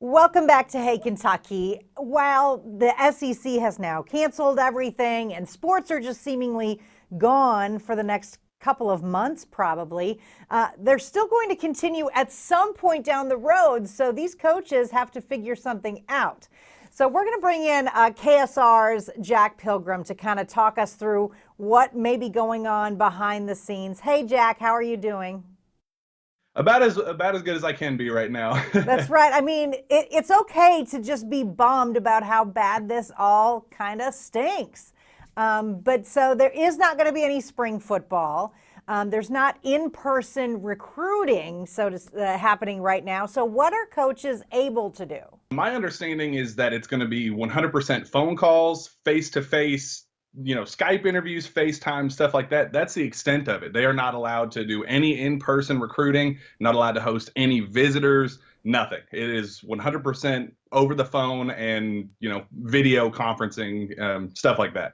Welcome back to Hey Kentucky. While the SEC has now canceled everything and sports are just seemingly gone for the next couple of months probably, they're still going to continue at some point down the road. So these coaches have to figure something out. So we're going to bring in KSR's Jack Pilgrim to kind of talk us through what may be going on behind the scenes. Hey, Jack, how are you doing? About as good as I can be right now. That's right. I mean, it's okay to just be bummed about how bad this all kind of stinks. But so there is not going to be any spring football. There's not in-person recruiting, happening right now. So what are coaches able to do? My understanding is that it's going to be 100% phone calls, face-to-face, Skype interviews, FaceTime, stuff like that. That's the extent of it. They are not allowed to do any in-person recruiting, not allowed to host any visitors, nothing. It is 100% over the phone and, video conferencing, stuff like that.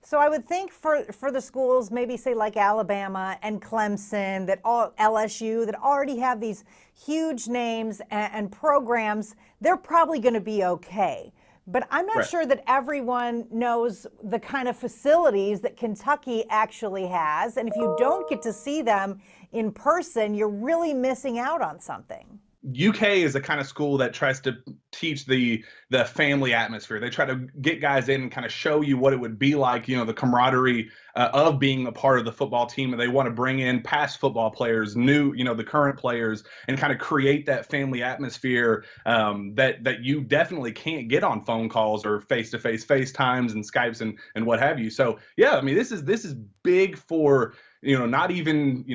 So I would think for the schools, maybe say like Alabama and Clemson, that all LSU that already have these huge names and programs, they're probably going to be okay. But I'm not Right. sure that everyone knows the kind of facilities that Kentucky actually has. And if you don't get to see them in person, you're really missing out on something. UK is the kind of school that tries to teach the family atmosphere. They try to get guys in and kind of show you what it would be like, the camaraderie of being a part of the football team. And they want to bring in past football players, new, the current players, and kind of create that family atmosphere that you definitely can't get on phone calls or face-to-face FaceTimes and Skypes and what have you. So yeah, I mean, this is big for not even,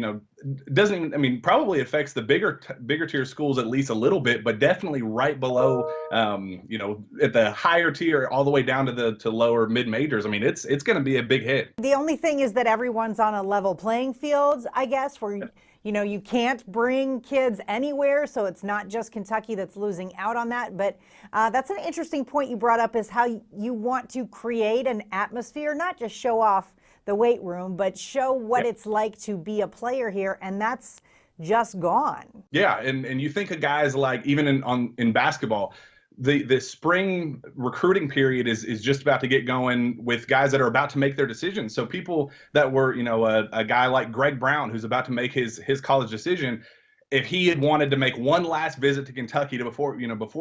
doesn't even, I mean, probably affects the bigger tier schools at least a little bit, but definitely right below, at the higher tier all the way down to lower mid majors. I mean, it's going to be a big hit. The only thing is that everyone's on a level playing field, I guess, where you can't bring kids anywhere, so it's not just Kentucky that's losing out on that. But that's an interesting point you brought up, is how you want to create an atmosphere, not just show off the weight room, but show what it's like to be a player here, and that's just gone. Yeah, and you think of guys like, even in basketball, the spring recruiting period is just about to get going with guys that are about to make their decisions. So people that were, a guy like Greg Brown, who's about to make his college decision, if he had wanted to make one last visit to Kentucky before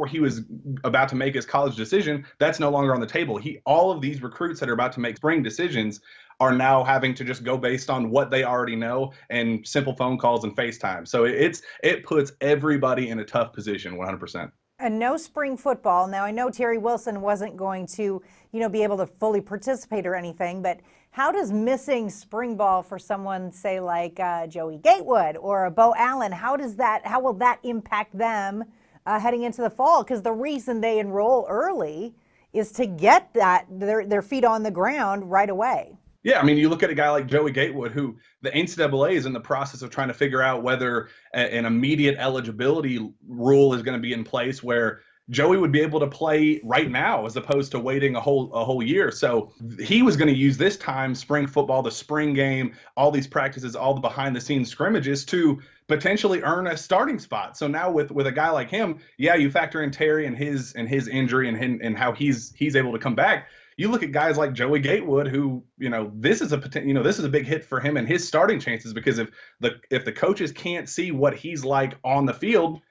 he was about to make his college decision, that's no longer on the table. All of these recruits that are about to make spring decisions are now having to just go based on what they already know and simple phone calls and FaceTime. So it puts everybody in a tough position, 100%. And no spring football. Now, I know Terry Wilson wasn't going to, be able to fully participate or anything, but how does missing spring ball for someone, say, like Joey Gatewood or a Bo Allen, how will that impact them heading into the fall? Because the reason they enroll early is to get their feet on the ground right away. Yeah, I mean, you look at a guy like Joey Gatewood, who the NCAA is in the process of trying to figure out whether an immediate eligibility rule is going to be in place where Joey would be able to play right now as opposed to waiting a whole year. So he was going to use this time, spring football, the spring game, all these practices, all the behind the scenes scrimmages, to potentially earn a starting spot. So now with a guy like him, yeah, you factor in Terry and his injury and how he's able to come back. You look at guys like Joey Gatewood, who, this is a big hit for him and his starting chances, because if the coaches can't see what he's like on the field,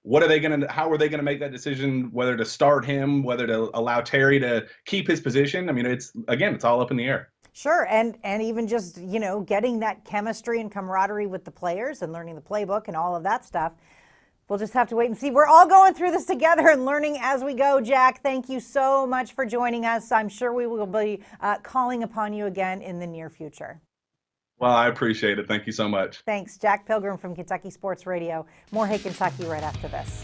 how are they going to make that decision whether to start him, whether to allow Terry to keep his position? I mean, it's all up in the air. Sure, and even just, getting that chemistry and camaraderie with the players and learning the playbook and all of that stuff. We'll just have to wait and see. We're all going through this together and learning as we go. Jack, thank you so much for joining us. I'm sure we will be calling upon you again in the near future. Well, I appreciate it. Thank you so much. Thanks. Jack Pilgrim from Kentucky Sports Radio. More Hey Kentucky right after this.